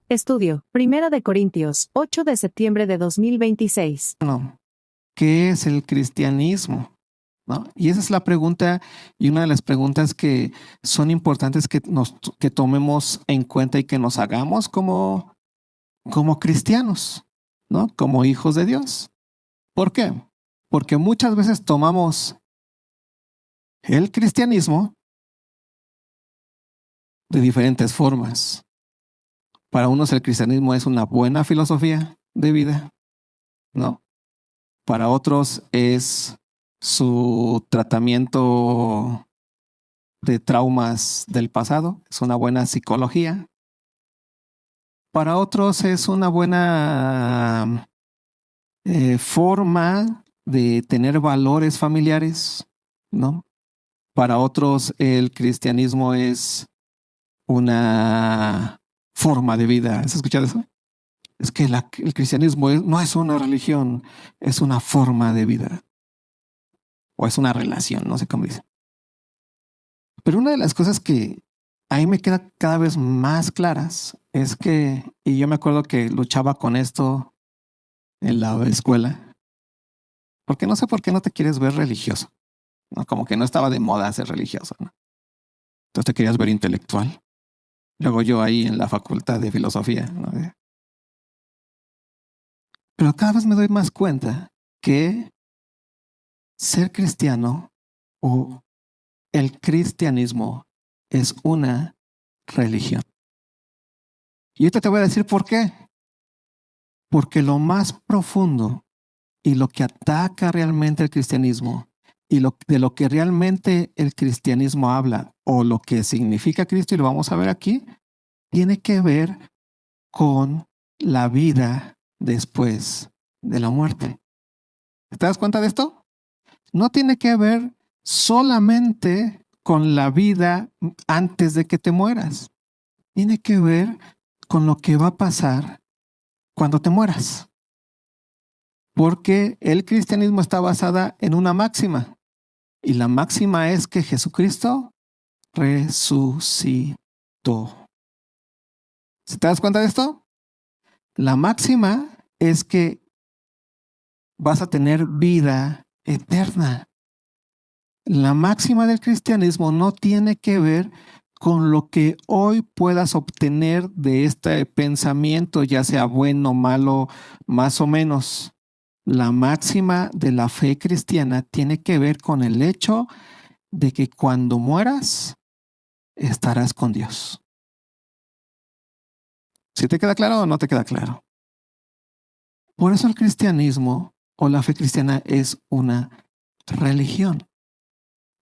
Estudio, 1 Corintios, 8 de septiembre de 2026. No. ¿Qué es el cristianismo? ¿No? Y esa es la pregunta y una de las preguntas que son importantes que tomemos en cuenta y que nos hagamos como cristianos, ¿no? Como hijos de Dios. ¿Por qué? Porque muchas veces tomamos el cristianismo de diferentes formas. Para unos el cristianismo es una buena filosofía de vida, ¿no? Para otros es su tratamiento de traumas del pasado, es una buena psicología. Para otros es una buena forma de tener valores familiares, ¿no? Para otros el cristianismo es una forma de vida. ¿Has escuchado eso? Es que el cristianismo no es una religión, es una forma de vida. O es una relación, no sé cómo dice. Pero una de las cosas que a mí me queda cada vez más claras es que, y yo me acuerdo que luchaba con esto en la escuela, porque no sé por qué no te quieres ver religioso, ¿no? Como que no estaba de moda ser religioso, ¿no? Entonces te querías ver intelectual. Luego yo ahí en la facultad de filosofía, ¿no? Pero cada vez me doy más cuenta que ser cristiano o el cristianismo es una religión. Y ahorita te voy a decir por qué. Porque lo más profundo y lo que ataca realmente el cristianismo y de lo que realmente el cristianismo habla o lo que significa Cristo, y lo vamos a ver aquí, tiene que ver con la vida después de la muerte. ¿Te das cuenta de esto? No tiene que ver solamente con la vida antes de que te mueras. Tiene que ver con lo que va a pasar cuando te mueras. Porque el cristianismo está basada en una máxima. Y la máxima es que Jesucristo resucitó. ¿Se te das cuenta de esto? La máxima es que vas a tener vida eterna. La máxima del cristianismo no tiene que ver con lo que hoy puedas obtener de este pensamiento, ya sea bueno, malo, más o menos. La máxima de la fe cristiana tiene que ver con el hecho de que cuando mueras estarás con Dios. ¿Sí te queda claro o no te queda claro? Por eso el cristianismo o la fe cristiana es una religión.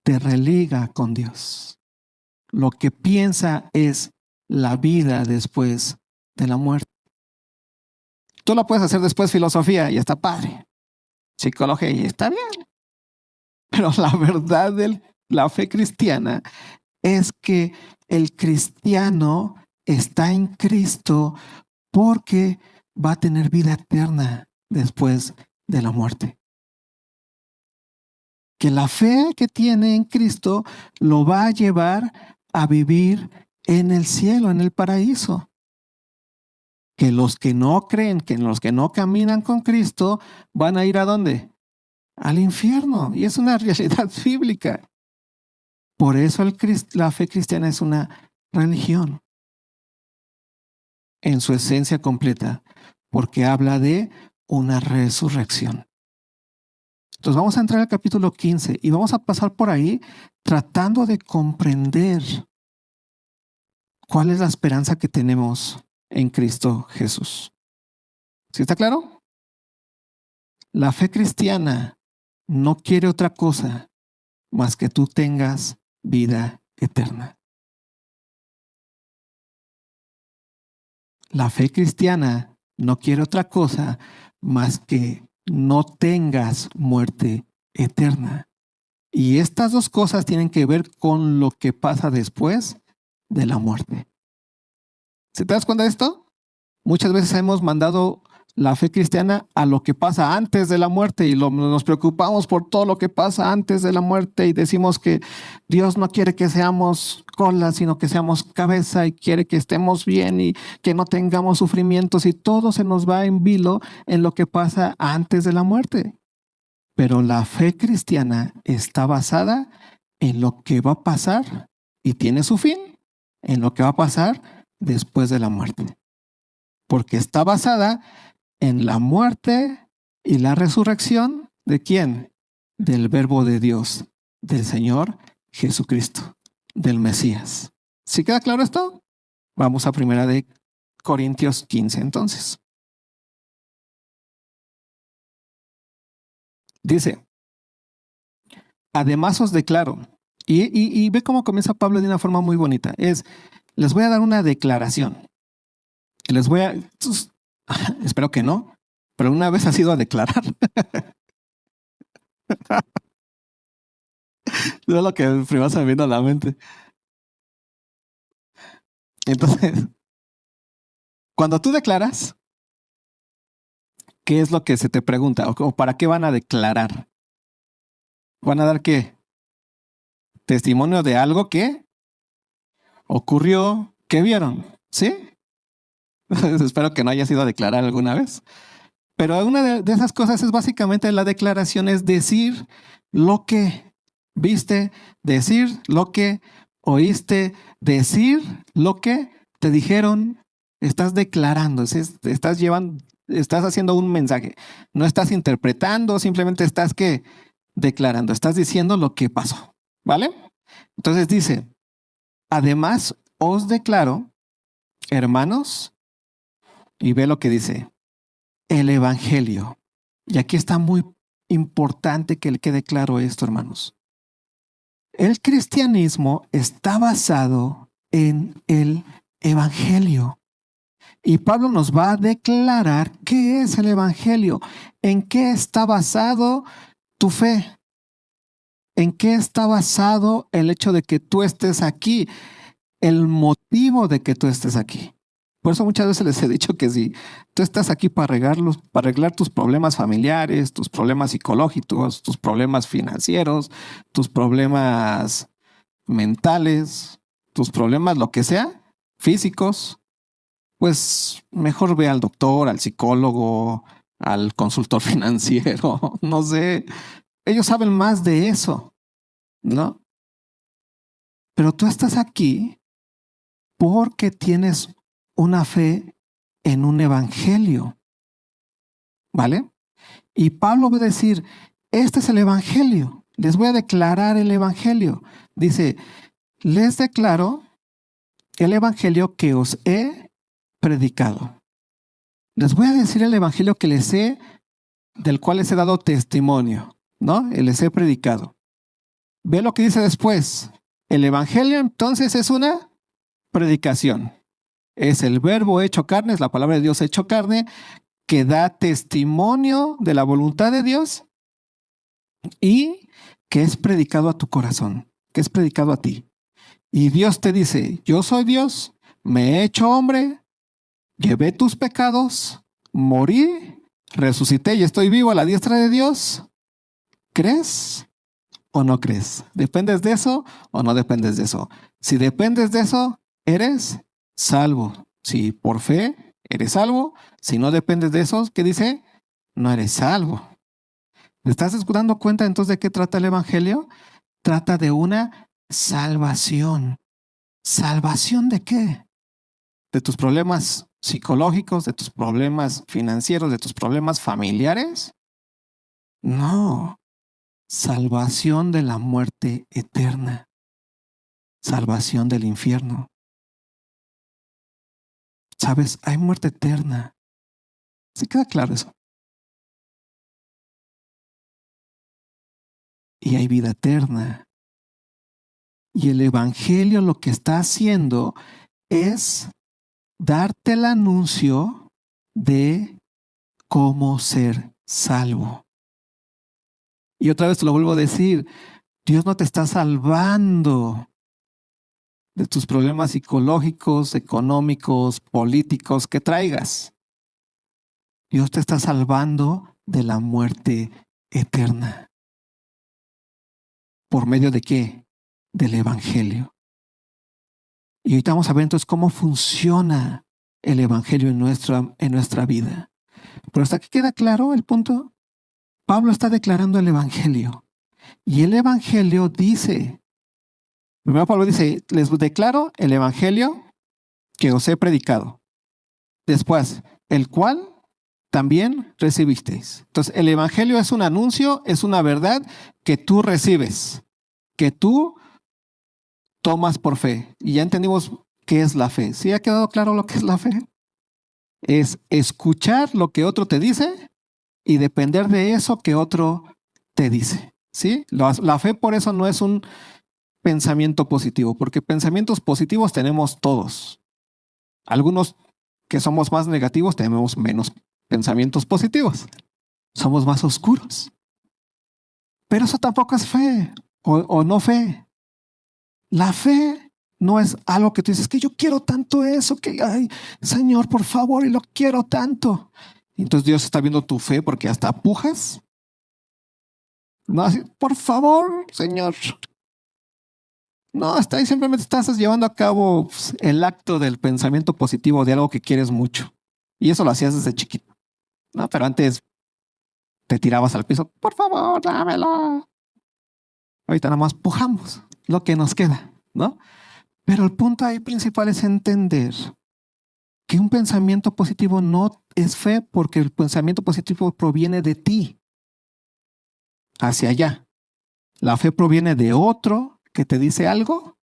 Te religa con Dios. Lo que piensa es la vida después de la muerte. Tú lo puedes hacer después filosofía y está padre. Psicología y está bien. Pero la verdad de la fe cristiana es que el cristiano está en Cristo porque va a tener vida eterna después de la muerte. Que la fe que tiene en Cristo lo va a llevar a vivir en el cielo, en el paraíso. Que los que no creen, que los que no caminan con Cristo, van a ir ¿a dónde? Al infierno. Y es una realidad bíblica. Por eso la fe cristiana es una religión en su esencia completa, porque habla de una resurrección. Entonces vamos a entrar al capítulo 15 y vamos a pasar por ahí tratando de comprender cuál es la esperanza que tenemos en Cristo Jesús. ¿Sí está claro? La fe cristiana no quiere otra cosa más que tú tengas vida eterna. La fe cristiana no quiere otra cosa más que no tengas muerte eterna. Y estas dos cosas tienen que ver con lo que pasa después de la muerte. ¿Se te das cuenta de esto? Muchas veces hemos mandado la fe cristiana a lo que pasa antes de la muerte y nos preocupamos por todo lo que pasa antes de la muerte y decimos que Dios no quiere que seamos cola, sino que seamos cabeza y quiere que estemos bien y que no tengamos sufrimientos y todo se nos va en vilo en lo que pasa antes de la muerte. Pero la fe cristiana está basada en lo que va a pasar y tiene su fin en lo que va a pasar después de la muerte. Porque está basada en la muerte y la resurrección ¿de quién? Del Verbo de Dios, del Señor Jesucristo, del Mesías. ¿Sí queda claro esto? Vamos a 1 Corintios 15 entonces. Dice, además os declaro, y ve cómo comienza Pablo de una forma muy bonita, les voy a dar una declaración. Espero que no, pero una vez has ido a declarar. Es lo que primero se me vino a la mente. Entonces, cuando tú declaras, ¿qué es lo que se te pregunta? ¿O para qué van a declarar? ¿Van a dar qué? Testimonio de algo que ocurrió, que vieron, ¿sí? Espero que no haya sido a declarar alguna vez. Pero una de esas cosas es básicamente la declaración, es decir lo que viste, decir lo que oíste, decir lo que te dijeron. Estás declarando, estás haciendo un mensaje. No estás interpretando, simplemente estás declarando, estás diciendo lo que pasó, ¿vale? Entonces dice, además os declaro, hermanos, y ve lo que dice, el evangelio. Y aquí está muy importante que quede claro esto, hermanos. El cristianismo está basado en el evangelio. Y Pablo nos va a declarar qué es el evangelio, en qué está basado tu fe, en qué está basado el hecho de que tú estés aquí, el motivo de que tú estés aquí. Por eso muchas veces les he dicho que si tú estás aquí para arreglar tus problemas familiares, tus problemas psicológicos, tus problemas financieros, tus problemas mentales, tus problemas lo que sea, físicos, pues mejor ve al doctor, al psicólogo, al consultor financiero, no sé. Ellos saben más de eso, ¿no? Pero tú estás aquí porque tienes una fe en un evangelio, ¿vale? Y Pablo va a decir, este es el evangelio, les voy a declarar el evangelio. Dice, les declaro el evangelio que os he predicado. Les voy a decir el evangelio que del cual les he dado testimonio, ¿no? Les he predicado. Ve lo que dice después. El evangelio entonces es una predicación. Es el verbo hecho carne, es la palabra de Dios hecho carne, que da testimonio de la voluntad de Dios y que es predicado a tu corazón, que es predicado a ti. Y Dios te dice, yo soy Dios, me he hecho hombre, llevé tus pecados, morí, resucité y estoy vivo a la diestra de Dios. ¿Crees o no crees? ¿Dependes de eso o no dependes de eso? Si dependes de eso, eres salvo. Si por fe eres salvo, si no dependes de eso, ¿qué dice? No eres salvo. ¿Te estás dando cuenta entonces de qué trata el evangelio? Trata de una salvación. ¿Salvación de qué? ¿De tus problemas psicológicos, de tus problemas financieros, de tus problemas familiares? No. Salvación de la muerte eterna. Salvación del infierno. ¿Sabes? Hay muerte eterna. ¿Sí queda claro eso? Y hay vida eterna. Y el evangelio lo que está haciendo es darte el anuncio de cómo ser salvo. Y otra vez te lo vuelvo a decir, Dios no te está salvando de tus problemas psicológicos, económicos, políticos que traigas. Dios te está salvando de la muerte eterna. ¿Por medio de qué? Del Evangelio. Y ahorita vamos a ver entonces cómo funciona el Evangelio en nuestra vida. Pero hasta que queda claro el punto, Pablo está declarando el Evangelio. Y el Evangelio dice, primero Pablo dice, les declaro el Evangelio que os he predicado. Después, el cual también recibisteis. Entonces, el Evangelio es un anuncio, es una verdad que tú recibes, que tú tomas por fe. Y ya entendimos qué es la fe. ¿Sí ha quedado claro lo que es la fe? Es escuchar lo que otro te dice y depender de eso que otro te dice. ¿Sí? La fe por eso no es un pensamiento positivo, porque pensamientos positivos tenemos todos. Algunos que somos más negativos tenemos menos pensamientos positivos. Somos más oscuros. Pero eso tampoco es fe o no fe. La fe no es algo que tú dices, que yo quiero tanto eso, que, ay, Señor, por favor, y lo quiero tanto. Entonces Dios está viendo tu fe porque hasta pujas. No, así, por favor, Señor. No, está ahí, simplemente estás llevando a cabo el acto del pensamiento positivo de algo que quieres mucho. Y eso lo hacías desde chiquito. No, pero antes te tirabas al piso, por favor, dámelo. Ahorita nada más pujamos lo que nos queda, ¿no? Pero el punto ahí principal es entender que un pensamiento positivo no es fe porque el pensamiento positivo proviene de ti hacia allá. La fe proviene de otro que te dice algo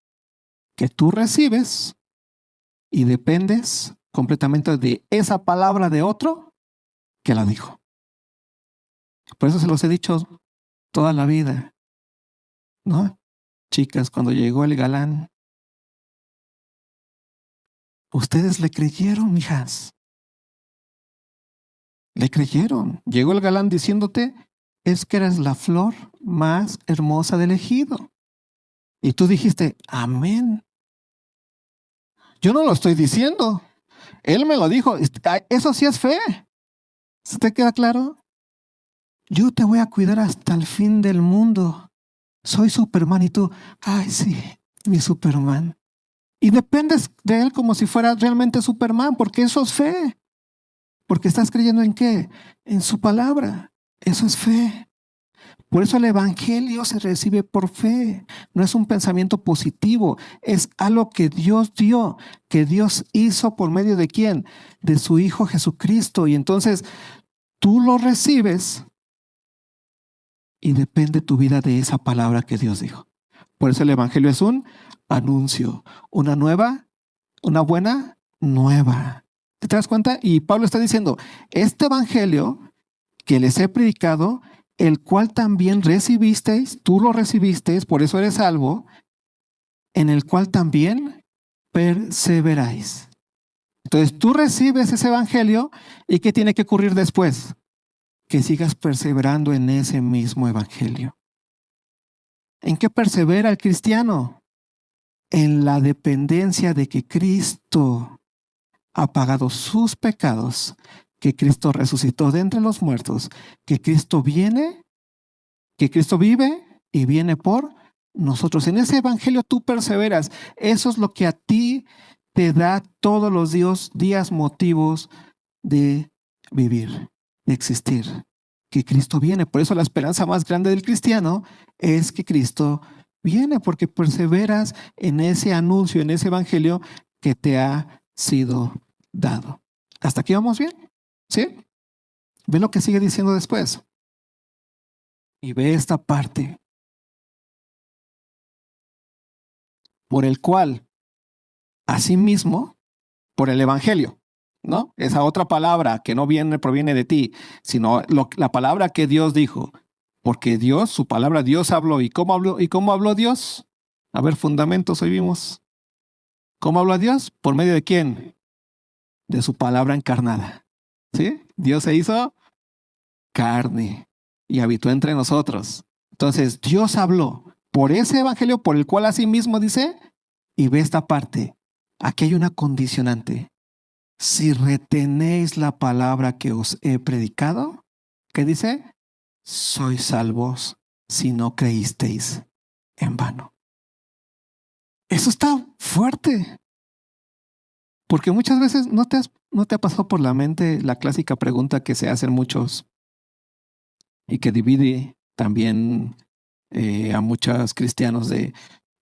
que tú recibes y dependes completamente de esa palabra de otro que la dijo. Por eso se los he dicho toda la vida, ¿no? Chicas, cuando llegó el galán, ustedes le creyeron, mijas. Le creyeron. Llegó el galán diciéndote, es que eres la flor más hermosa del ejido. Y tú dijiste, amén. Yo no lo estoy diciendo. Él me lo dijo. Eso sí es fe. ¿Se te queda claro? Yo te voy a cuidar hasta el fin del mundo. Soy Superman y tú, ay sí, mi Superman. Y dependes de él como si fuera realmente Superman, porque eso es fe. Porque estás creyendo en qué? En su palabra. Eso es fe. Por eso el Evangelio se recibe por fe. No es un pensamiento positivo. Es algo que Dios dio, que Dios hizo por medio de ¿quién? De su Hijo Jesucristo. Y entonces tú lo recibes y depende tu vida de esa palabra que Dios dijo. Por eso el Evangelio es un anuncio, una buena nueva. ¿Te das cuenta? Y Pablo está diciendo, este Evangelio que les he predicado, el cual también recibisteis, tú lo recibisteis, por eso eres salvo, en el cual también perseveráis. Entonces tú recibes ese Evangelio y ¿qué tiene que ocurrir después? Que sigas perseverando en ese mismo Evangelio. ¿En qué persevera el cristiano? En la dependencia de que Cristo ha pagado sus pecados, que Cristo resucitó de entre los muertos, que Cristo viene, que Cristo vive y viene por nosotros. En ese Evangelio tú perseveras. Eso es lo que a ti te da todos los días motivos de vivir, de existir, que Cristo viene. Por eso la esperanza más grande del cristiano es que Cristo viene, porque perseveras en ese anuncio, en ese Evangelio que te ha sido dado. ¿Hasta aquí vamos bien? ¿Sí? Ve lo que sigue diciendo después. Y ve esta parte. Por el cual, asimismo, por el Evangelio, ¿no? Esa otra palabra que no proviene de ti, sino la palabra que Dios dijo. Porque Dios, su palabra, Dios habló. ¿Y cómo habló? ¿Y cómo habló Dios? A ver, fundamentos hoy vimos. ¿Cómo habló Dios? ¿Por medio de quién? De su palabra encarnada. ¿Sí? Dios se hizo carne y habitó entre nosotros. Entonces, Dios habló por ese Evangelio por el cual asimismo dice, y ve esta parte, aquí hay una condicionante. Si retenéis la palabra que os he predicado, ¿qué dice? Sois salvos si no creísteis en vano. Eso está fuerte. Porque muchas veces no te ha pasado por la mente la clásica pregunta que se hacen muchos y que divide también a muchos cristianos de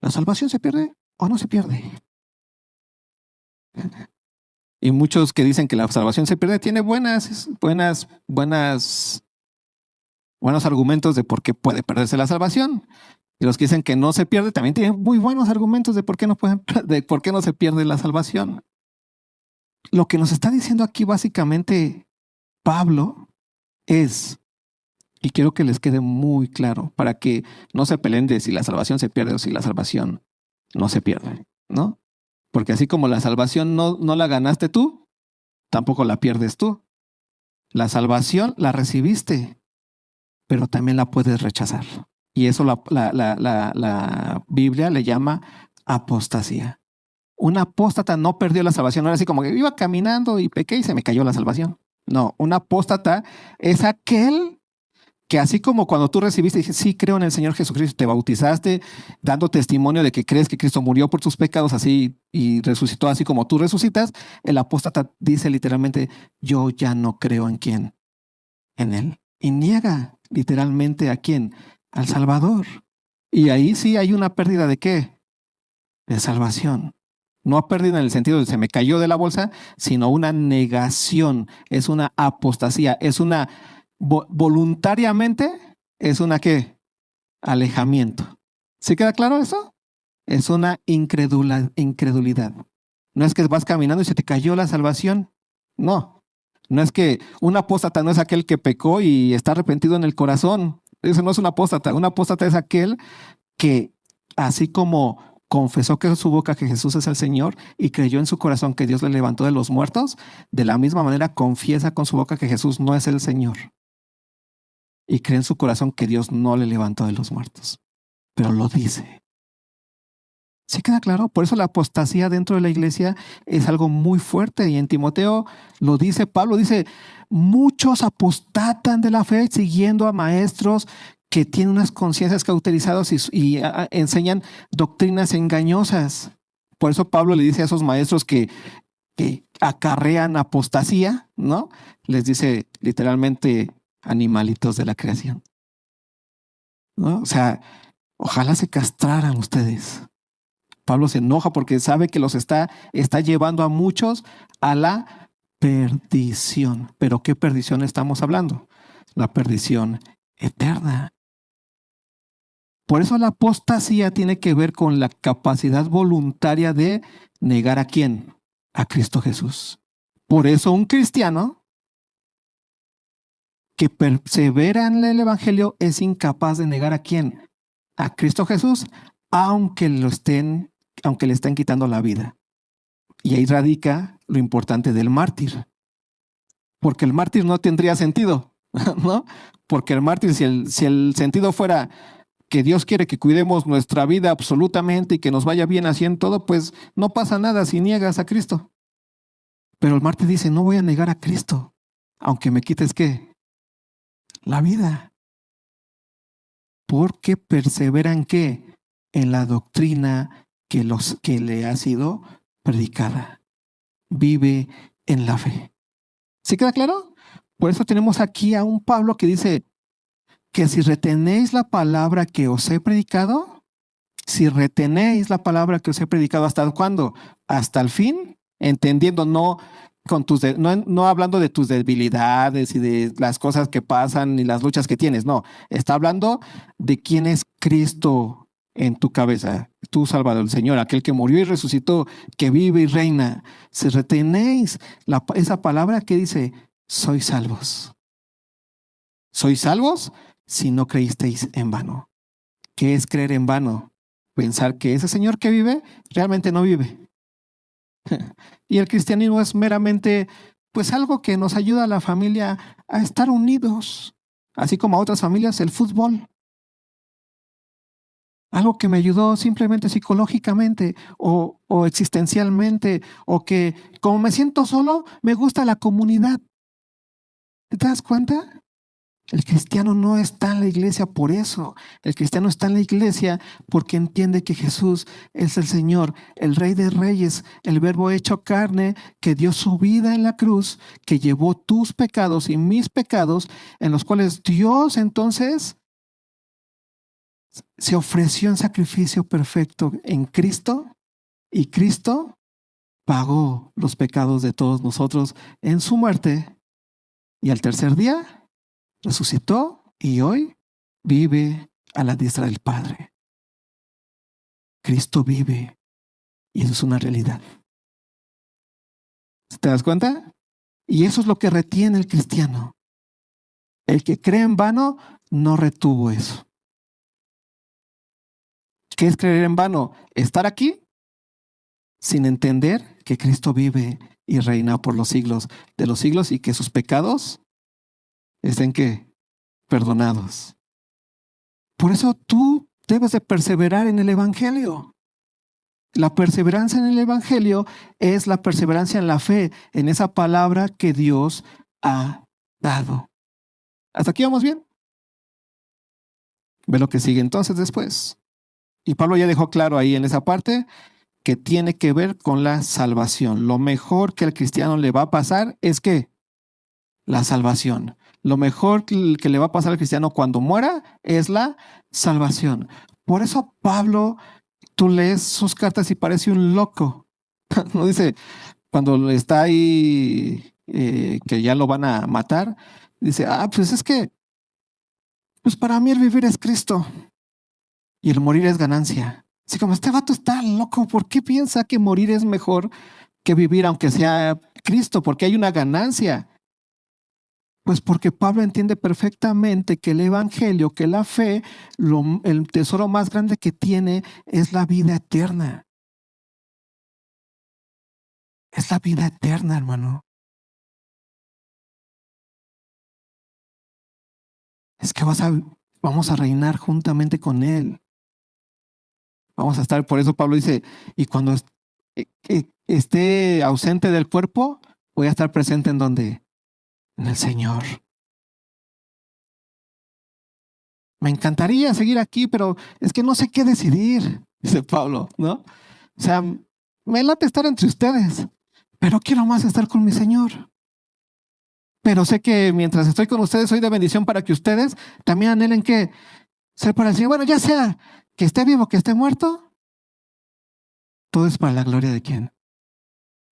¿la salvación se pierde o no se pierde? Y muchos que dicen que la salvación se pierde tiene buenos argumentos de por qué puede perderse la salvación. Y los que dicen que no se pierde también tienen muy buenos argumentos de por qué no se pierde la salvación. Lo que nos está diciendo aquí básicamente Pablo es, y quiero que les quede muy claro, para que no se peleen de si la salvación se pierde o si la salvación no se pierde, ¿no? Porque así como la salvación no la ganaste tú, tampoco la pierdes tú. La salvación la recibiste, pero también la puedes rechazar. Y eso la Biblia le llama apostasía. Un apóstata no perdió la salvación, no era así como que iba caminando y pequé y se me cayó la salvación. No, un apóstata es aquel que así como cuando tú recibiste y dijiste, sí, creo en el Señor Jesucristo, te bautizaste dando testimonio de que crees que Cristo murió por tus pecados así y resucitó así como tú resucitas, el apóstata dice literalmente, yo ya no creo en quién, en Él. Y niega literalmente a quién, al Salvador. Y ahí sí hay una pérdida de qué, de salvación. No pérdida en el sentido de se me cayó de la bolsa, sino una negación, es una apostasía, es una voluntariamente, es una ¿qué? Alejamiento. ¿Sí queda claro eso? Es una incredulidad. No es que vas caminando y se te cayó la salvación. No. No es que un apóstata no es aquel que pecó y está arrepentido en el corazón. Eso no es un apóstata. Un apóstata es aquel que, así como confesó que en su boca que Jesús es el Señor y creyó en su corazón que Dios le levantó de los muertos, de la misma manera confiesa con su boca que Jesús no es el Señor. Y cree en su corazón que Dios no le levantó de los muertos. Pero lo dice. ¿Sí queda claro? Por eso la apostasía dentro de la iglesia es algo muy fuerte. Y en Timoteo lo dice Pablo, dice, muchos apostatan de la fe siguiendo a maestros que tienen unas conciencias cauterizadas y enseñan doctrinas engañosas. Por eso Pablo le dice a esos maestros que acarrean apostasía, ¿no? Les dice literalmente animalitos de la creación, ¿no? O sea, ojalá se castraran ustedes. Pablo se enoja porque sabe que los está llevando a muchos a la perdición. ¿Pero qué perdición estamos hablando? La perdición eterna. Por eso la apostasía tiene que ver con la capacidad voluntaria de negar a quién, a Cristo Jesús. Por eso un cristiano que persevera en el evangelio es incapaz de negar a quién, a Cristo Jesús, aunque le estén quitando la vida. Y ahí radica lo importante del mártir. Porque el mártir no tendría sentido, ¿no? Porque el mártir, si el sentido fuera que Dios quiere que cuidemos nuestra vida absolutamente y que nos vaya bien así en todo, pues no pasa nada si niegas a Cristo. Pero el mártir dice, no voy a negar a Cristo, aunque me quites ¿qué? La vida. Porque perseveran ¿qué? En la doctrina que le ha sido predicada. Vive en la fe. ¿Sí queda claro? Por eso tenemos aquí a un Pablo que dice que si retenéis la palabra que os he predicado, si retenéis la palabra que os he predicado, ¿hasta cuándo? Hasta el fin, entendiendo, no hablando de tus debilidades y de las cosas que pasan y las luchas que tienes, no, está hablando de quién es Cristo en tu cabeza, tu Salvador, el Señor, aquel que murió y resucitó, que vive y reina. Si retenéis esa palabra que dice, sois salvos. ¿Sois salvos? Si no creísteis en vano. ¿Qué es creer en vano? Pensar que ese Señor que vive realmente no vive. Y el cristianismo es meramente pues algo que nos ayuda a la familia a estar unidos, así como a otras familias el fútbol. Algo que me ayudó simplemente psicológicamente o existencialmente, o que como me siento solo, me gusta la comunidad. ¿Te das cuenta? El cristiano no está en la iglesia por eso. El cristiano está en la iglesia porque entiende que Jesús es el Señor, el Rey de Reyes, el Verbo hecho carne, que dio su vida en la cruz, que llevó tus pecados y mis pecados, en los cuales Dios entonces se ofreció en sacrificio perfecto en Cristo, y Cristo pagó los pecados de todos nosotros en su muerte, y al tercer día resucitó y hoy vive a la diestra del Padre. Cristo vive y eso es una realidad. ¿Te das cuenta? Y eso es lo que retiene el cristiano. El que cree en vano no retuvo eso. ¿Qué es creer en vano? Estar aquí sin entender que Cristo vive y reina por los siglos de los siglos y que sus pecados estén ¿qué? Perdonados. Por eso tú debes de perseverar en el Evangelio. La perseverancia en el Evangelio es la perseverancia en la fe, en esa palabra que Dios ha dado. ¿Hasta aquí vamos bien? Ve lo que sigue entonces después. Y Pablo ya dejó claro ahí en esa parte que tiene que ver con la salvación. Lo mejor que al cristiano le va a pasar es que la salvación. Lo mejor que le va a pasar al cristiano cuando muera es la salvación. Por eso Pablo, tú lees sus cartas y parece un loco. No dice, cuando está ahí, que ya lo van a matar, dice, pues es que, pues para mí el vivir es Cristo y el morir es ganancia. Así como este vato está loco, ¿por qué piensa que morir es mejor que vivir aunque sea Cristo? Porque hay una ganancia. Pues porque Pablo entiende perfectamente que el evangelio, que la fe, el tesoro más grande que tiene es la vida eterna. Es la vida eterna, hermano. Es que vamos a reinar juntamente con Él. Vamos a estar, por eso Pablo dice, y cuando esté ausente del cuerpo, voy a estar presente en donde? En el Señor. Me encantaría seguir aquí, pero es que no sé qué decidir, dice Pablo, ¿no? O sea, me late estar entre ustedes, pero quiero más estar con mi Señor. Pero sé que mientras estoy con ustedes soy de bendición para que ustedes también anhelen que ser para el Señor. Bueno, ya sea que esté vivo, que esté muerto, todo es para la gloria de ¿quién?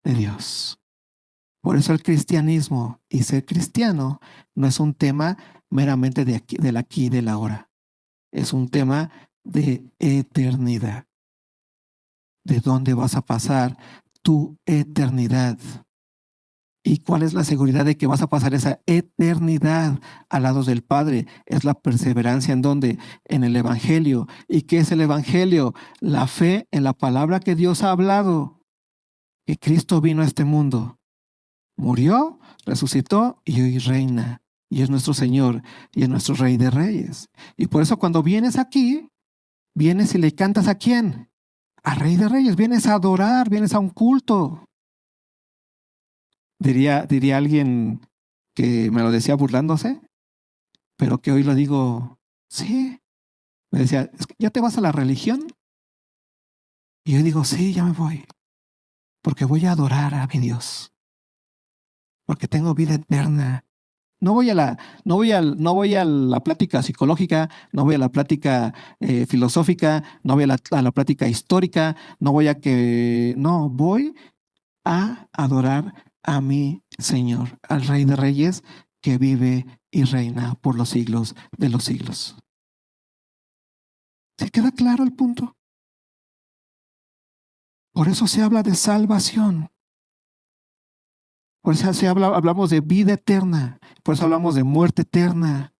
De Dios. Por eso el cristianismo y ser cristiano no es un tema meramente de aquí, del aquí y del ahora. Es un tema de eternidad. ¿De dónde vas a pasar tu eternidad? ¿Y cuál es la seguridad de que vas a pasar esa eternidad al lado del Padre? Es la perseverancia en donde, en el Evangelio. ¿Y qué es el Evangelio? La fe en la palabra que Dios ha hablado. Que Cristo vino a este mundo, murió, resucitó y hoy reina. Y es nuestro Señor y es nuestro Rey de Reyes. Y por eso cuando vienes aquí, vienes y le cantas ¿a quién? Al Rey de Reyes. Vienes a adorar, vienes a un culto. Diría alguien que me lo decía burlándose, pero que hoy lo digo, sí. Me decía, ¿ya te vas a la religión? Y yo digo, sí, ya me voy, porque voy a adorar a mi Dios, porque tengo vida eterna. No voy a la plática psicológica, no voy a la plática filosófica, no voy a la plática histórica, voy a adorar a mi Señor, al Rey de Reyes que vive y reina por los siglos de los siglos. ¿Se queda claro el punto? Por eso se habla de salvación. Por eso hablamos de vida eterna. Por eso hablamos de muerte eterna.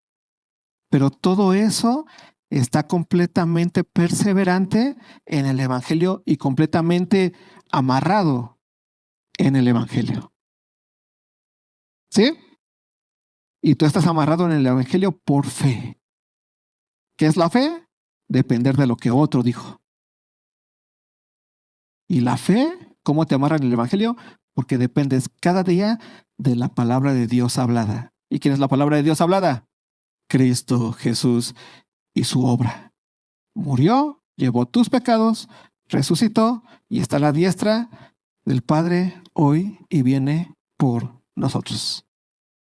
Pero todo eso está completamente perseverante en el Evangelio y completamente amarrado en el Evangelio. ¿Sí? Y tú estás amarrado en el Evangelio por fe. ¿Qué es la fe? depender de lo que otro dijo. Y la fe, ¿cómo te amarra en el Evangelio? Porque dependes cada día de la palabra de Dios hablada. ¿Y quién es la palabra de Dios hablada? Cristo Jesús y su obra. Murió, llevó tus pecados, resucitó y está a la diestra del Padre hoy y viene por nosotros.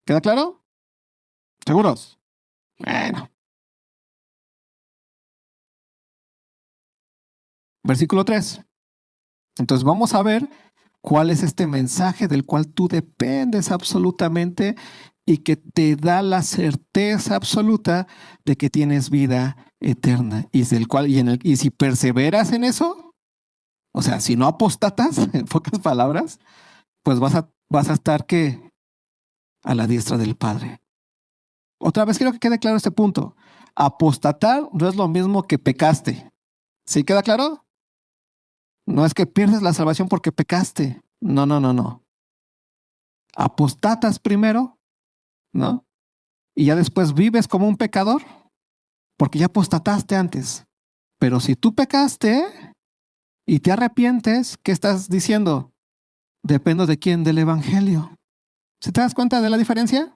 ¿Queda claro? ¿Seguros? Bueno. Versículo 3. Entonces vamos a ver cuál es este mensaje del cual tú dependes absolutamente y que te da la certeza absoluta de que tienes vida eterna y si perseveras en eso, o sea, si no apostatas, en pocas palabras, pues vas a estar ¿qué? A la diestra del Padre. Otra vez quiero que quede claro este punto. Apostatar no es lo mismo que pecaste. ¿Sí queda claro? No es que pierdes la salvación porque pecaste. No. Apostatas primero, ¿no? Y ya después vives como un pecador porque ya apostataste antes. Pero si tú pecaste y te arrepientes, ¿qué estás diciendo? Dependo de quién, del Evangelio. ¿Se te das cuenta de la diferencia?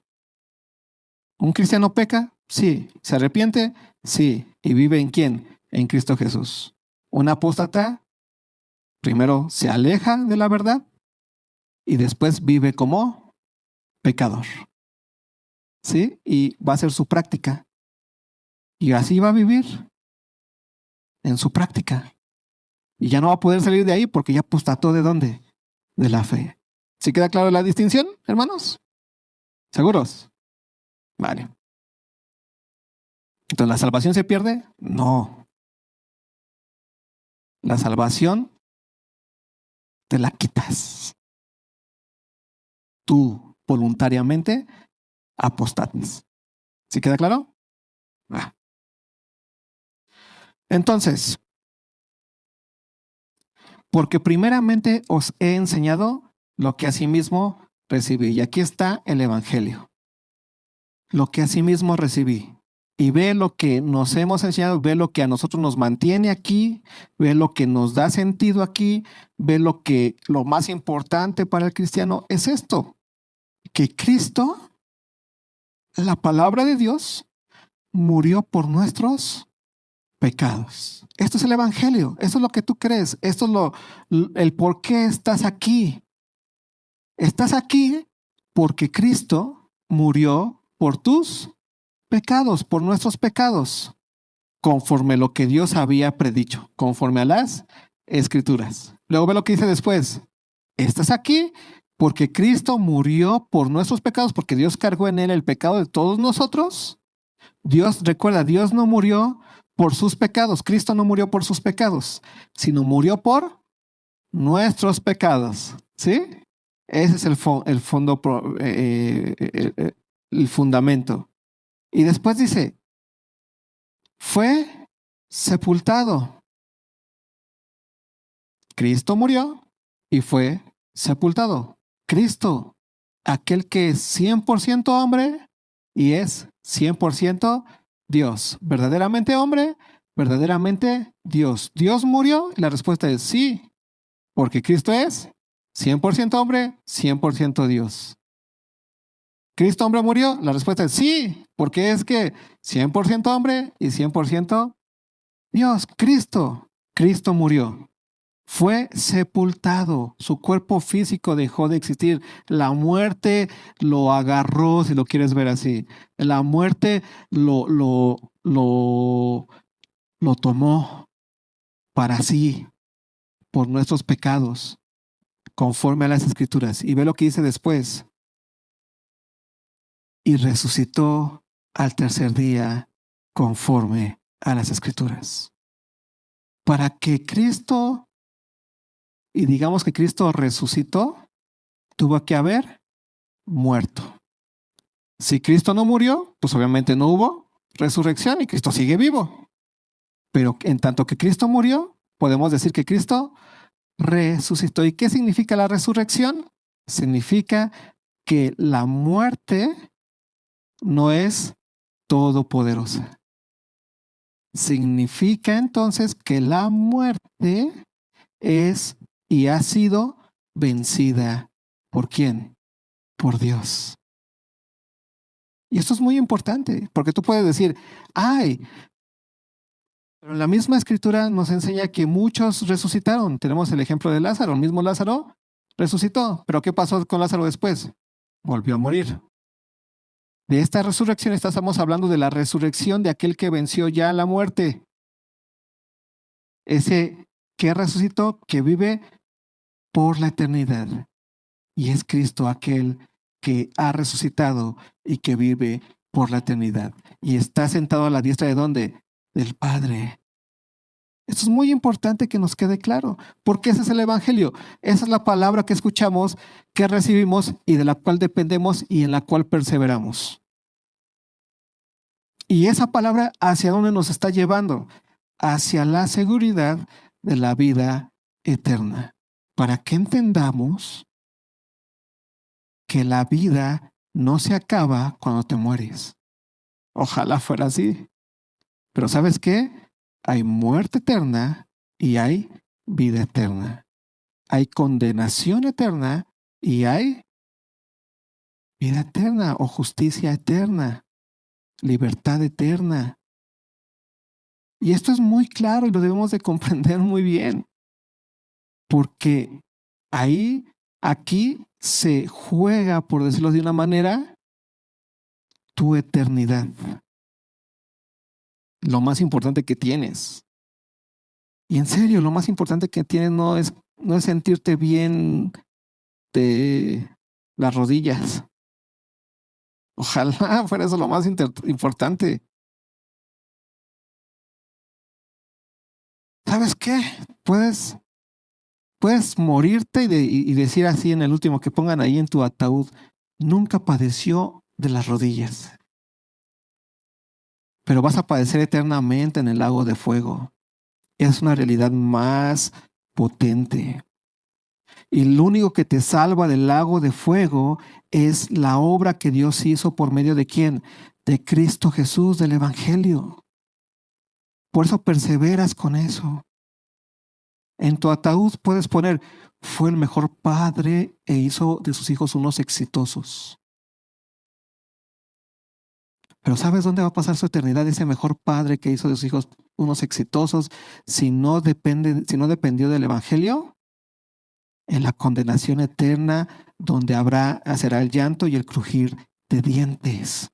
¿Un cristiano peca? Sí. ¿Se arrepiente? Sí. ¿Y vive en quién? En Cristo Jesús. Un apóstata primero se aleja de la verdad y después vive como pecador. ¿Sí? Y va a ser su práctica. Y así va a vivir en su práctica. Y ya no va a poder salir de ahí porque ya apostató ¿de dónde? De la fe. ¿Sí queda claro la distinción, hermanos? ¿Seguros? Vale. Entonces, ¿la salvación se pierde? No. La salvación te la quitas. Tú voluntariamente apostatas. ¿Sí queda claro? Entonces, porque primeramente os he enseñado lo que asimismo recibí. Y aquí está el Evangelio. Lo que asimismo recibí. Y ve lo que nos hemos enseñado, ve lo que a nosotros nos mantiene aquí, ve lo que nos da sentido aquí, ve lo más importante para el cristiano es esto, que Cristo, la palabra de Dios, murió por nuestros pecados. Esto es el Evangelio, esto es lo que tú crees, esto es el por qué estás aquí. Estás aquí porque Cristo murió por tus pecados, por nuestros pecados, conforme a lo que Dios había predicho, conforme a las Escrituras. Luego ve lo que dice después. Estás aquí porque Cristo murió por nuestros pecados, porque Dios cargó en él el pecado de todos nosotros. Recuerda, Dios no murió por sus pecados, Cristo no murió por sus pecados, sino murió por nuestros pecados. ¿Sí? Ese es el fundamento. Y después dice, fue sepultado. Cristo murió y fue sepultado. Cristo, aquel que es 100% hombre y es 100% Dios. Verdaderamente hombre, verdaderamente Dios. ¿Dios murió? Y la respuesta es sí, porque Cristo es 100% hombre, 100% Dios. ¿Cristo hombre murió? La respuesta es sí, porque es que 100% hombre y 100% Dios. Cristo murió. Fue sepultado. Su cuerpo físico dejó de existir. La muerte lo agarró, si lo quieres ver así. La muerte lo tomó para sí, por nuestros pecados, conforme a las Escrituras. Y ve lo que dice después. Y resucitó al tercer día conforme a las Escrituras. Para que Cristo, y digamos que Cristo resucitó, tuvo que haber muerto. Si Cristo no murió, pues obviamente no hubo resurrección y Cristo sigue vivo. Pero en tanto que Cristo murió, podemos decir que Cristo resucitó. ¿Y qué significa la resurrección? Significa que la muerte no es todopoderosa. Significa entonces que la muerte es y ha sido vencida. ¿Por quién? Por Dios. Y esto es muy importante, porque tú puedes decir, ay, pero la misma escritura nos enseña que muchos resucitaron. Tenemos el ejemplo de Lázaro. El mismo Lázaro resucitó. Pero ¿qué pasó con Lázaro después? Volvió a morir. De esta resurrección estamos hablando de la resurrección de aquel que venció ya la muerte. Ese que resucitó, que vive por la eternidad. Y es Cristo aquel que ha resucitado y que vive por la eternidad. Y está sentado a la diestra de ¿dónde? Del Padre. Esto es muy importante que nos quede claro, porque ese es el Evangelio. Esa es la palabra que escuchamos, que recibimos y de la cual dependemos y en la cual perseveramos. Y esa palabra, ¿hacia dónde nos está llevando? Hacia la seguridad de la vida eterna. Para que entendamos que la vida no se acaba cuando te mueres. Ojalá fuera así. Pero ¿sabes qué? Hay muerte eterna y hay vida eterna. Hay condenación eterna y hay vida eterna o justicia eterna, libertad eterna. Y esto es muy claro y lo debemos de comprender muy bien, porque aquí se juega, por decirlo de una manera, tu eternidad. Lo más importante que tienes. Y en serio, lo más importante que tienes no es sentirte bien de las rodillas. Ojalá fuera eso lo más importante. ¿Sabes qué? Puedes morirte y decir así en el último que pongan ahí en tu ataúd, nunca padeció de las rodillas, pero vas a padecer eternamente en el lago de fuego. Es una realidad más potente. Y lo único que te salva del lago de fuego es la obra que Dios hizo por medio de ¿quién? De Cristo Jesús, del Evangelio. Por eso perseveras con eso. En tu ataúd puedes poner, fue el mejor padre e hizo de sus hijos unos exitosos. Pero ¿sabes dónde va a pasar su eternidad ese mejor padre que hizo de sus hijos unos exitosos si no dependió del Evangelio? En la condenación eterna, donde será el llanto y el crujir de dientes.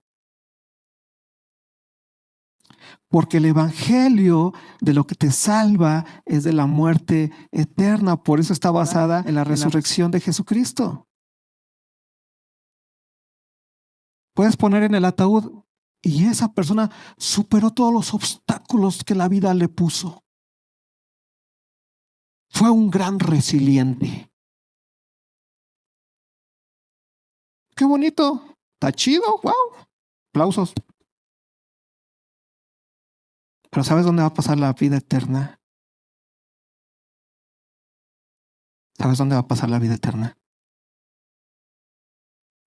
Porque el Evangelio de lo que te salva es de la muerte eterna. Por eso está basada en la resurrección de Jesucristo. Puedes poner en el ataúd y esa persona superó todos los obstáculos que la vida le puso. Fue un gran resiliente. Qué bonito. Está chido. Wow. Aplausos. Pero ¿sabes dónde va a pasar la vida eterna? ¿Sabes dónde va a pasar la vida eterna?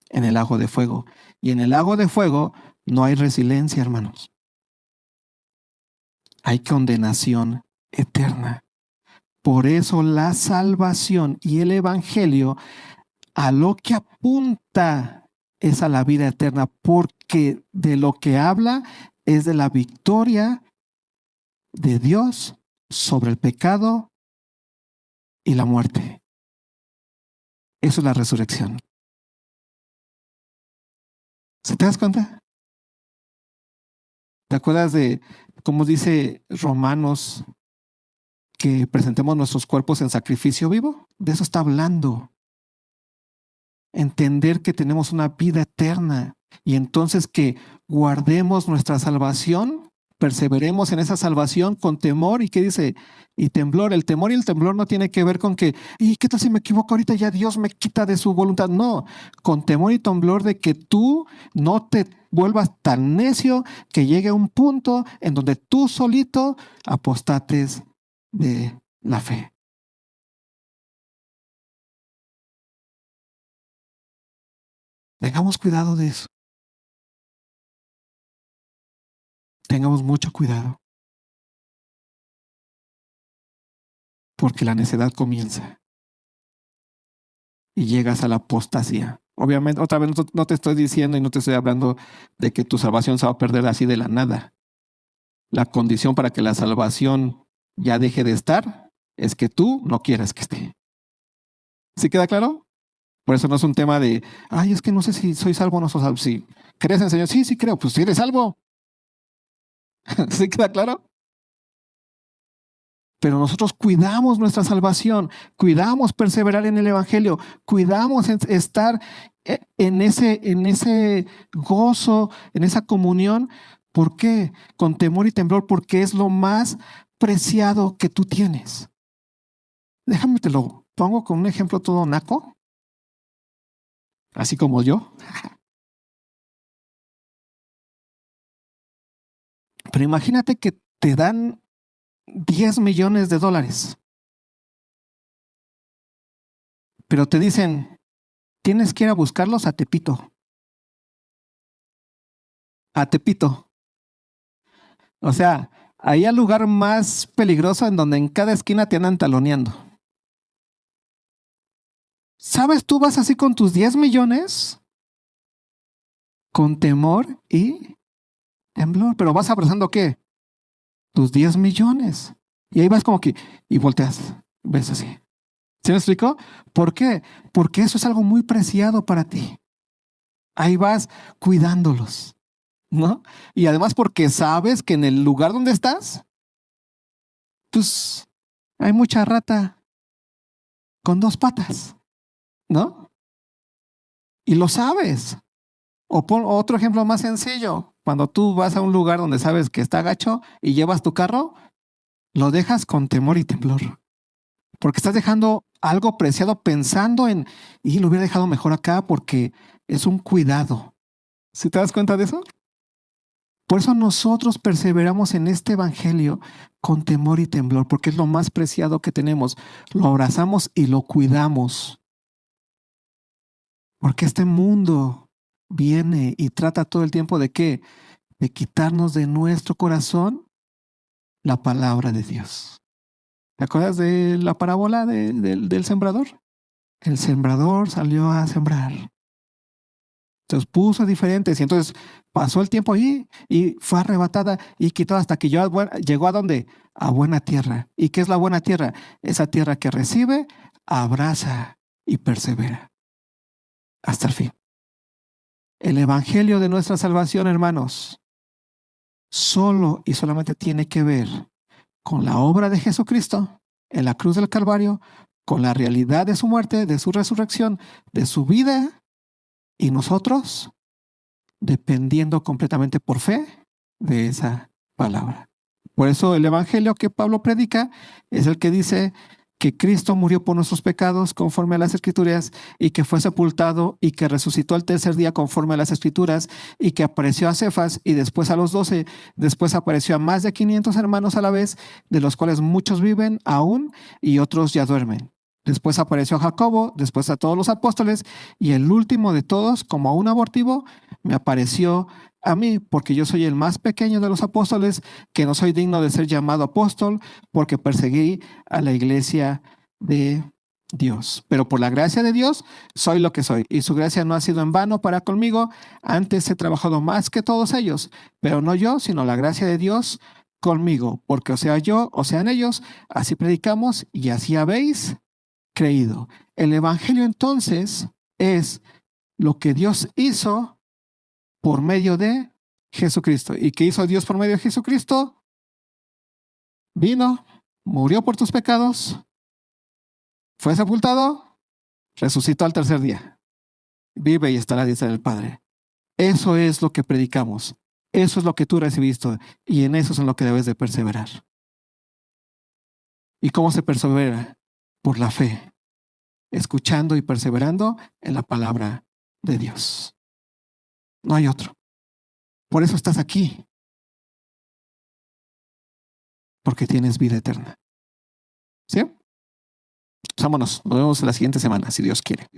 En el lago de fuego. Y en el lago de fuego no hay resiliencia, hermanos. Hay condenación eterna. Por eso la salvación y el Evangelio a lo que apunta es a la vida eterna, porque de lo que habla es de la victoria de Dios sobre el pecado y la muerte. Eso es la resurrección. ¿Se te das cuenta? ¿Te acuerdas de cómo dice Romanos que presentemos nuestros cuerpos en sacrificio vivo? De eso está hablando. Entender que tenemos una vida eterna y entonces que guardemos nuestra salvación, perseveremos en esa salvación con temor y ¿qué dice? Y temblor. El temor y el temblor no tiene que ver con que, ¿y qué tal si me equivoco ahorita? Ya Dios me quita de su voluntad. No, con temor y temblor de que tú no te vuelvas tan necio que llegue a un punto en donde tú solito apostates de la fe. Tengamos cuidado de eso. Tengamos mucho cuidado. porque la necedad comienza y llegas a la apostasía. Obviamente, otra vez no te estoy diciendo y no te estoy hablando de que tu salvación se va a perder así de la nada. La condición para que la salvación ya deje de estar es que tú no quieras que esté. ¿Sí queda claro? Por eso no es un tema de, ay, es que no sé si soy salvo o no soy salvo. Si crees en el Señor, sí creo, pues si eres salvo. ¿Sí queda claro? Pero nosotros cuidamos nuestra salvación, cuidamos perseverar en el Evangelio, cuidamos estar en ese gozo, en esa comunión. ¿Por qué? Con temor y temblor, porque es lo más preciado que tú tienes. Déjame te lo pongo con un ejemplo todo naco, así como yo. Pero imagínate que te dan $10 millones, pero te dicen, tienes que ir a buscarlos a Tepito. A Tepito. O sea, ahí al lugar más peligroso en donde en cada esquina te andan taloneando. ¿Sabes? Tú vas así con tus 10 millones, con temor y temblor, pero vas abrazando ¿qué? Tus 10 millones. Y ahí vas como que, y volteas, ves así. ¿Sí me explico? ¿Por qué? Porque eso es algo muy preciado para ti. Ahí vas cuidándolos, ¿no? Y además porque sabes que en el lugar donde estás, pues hay mucha rata con 2 patas, ¿no? Y lo sabes. O pon otro ejemplo más sencillo. Cuando tú vas a un lugar donde sabes que está gacho y llevas tu carro, lo dejas con temor y temblor. Porque estás dejando algo preciado pensando en, y lo hubiera dejado mejor acá porque es un cuidado. ¿Sí te das cuenta de eso? Por eso nosotros perseveramos en este evangelio con temor y temblor, porque es lo más preciado que tenemos. Lo abrazamos y lo cuidamos. Porque este mundo viene y trata todo el tiempo de ¿qué? De quitarnos de nuestro corazón la palabra de Dios. ¿Te acuerdas de la parábola del sembrador? El sembrador salió a sembrar. Entonces puso diferentes y entonces pasó el tiempo ahí y fue arrebatada y quitó hasta que llegó a dónde? A buena tierra. ¿Y qué es la buena tierra? Esa tierra que recibe, abraza y persevera hasta el fin. El evangelio de nuestra salvación, hermanos, solo y solamente tiene que ver con la obra de Jesucristo en la cruz del Calvario, con la realidad de su muerte, de su resurrección, de su vida, y nosotros dependiendo completamente por fe de esa palabra. Por eso el evangelio que Pablo predica es el que dice que Cristo murió por nuestros pecados conforme a las Escrituras y que fue sepultado y que resucitó al tercer día conforme a las Escrituras y que apareció a Cefas y después a los 12, después apareció a más de 500 hermanos a la vez, de los cuales muchos viven aún y otros ya duermen. Después apareció a Jacobo, después a todos los apóstoles y el último de todos, como un abortivo, me apareció a mí, porque yo soy el más pequeño de los apóstoles, que no soy digno de ser llamado apóstol, porque perseguí a la iglesia de Dios. Pero por la gracia de Dios soy lo que soy, y su gracia no ha sido en vano para conmigo. Antes he trabajado más que todos ellos, pero no yo, sino la gracia de Dios conmigo, porque o sea yo, o sean ellos, así predicamos y así habéis creído. El evangelio entonces es lo que Dios hizo por medio de Jesucristo. ¿Y qué hizo Dios por medio de Jesucristo? Vino, murió por tus pecados, fue sepultado, resucitó al tercer día. Vive y estará a la diestra del Padre. Eso es lo que predicamos. Eso es lo que tú recibiste y en eso es en lo que debes de perseverar. ¿Y cómo se persevera? Por la fe, escuchando y perseverando en la palabra de Dios. No hay otro. Por eso estás aquí. Porque tienes vida eterna. ¿Sí? Vámonos. Nos vemos la siguiente semana, si Dios quiere.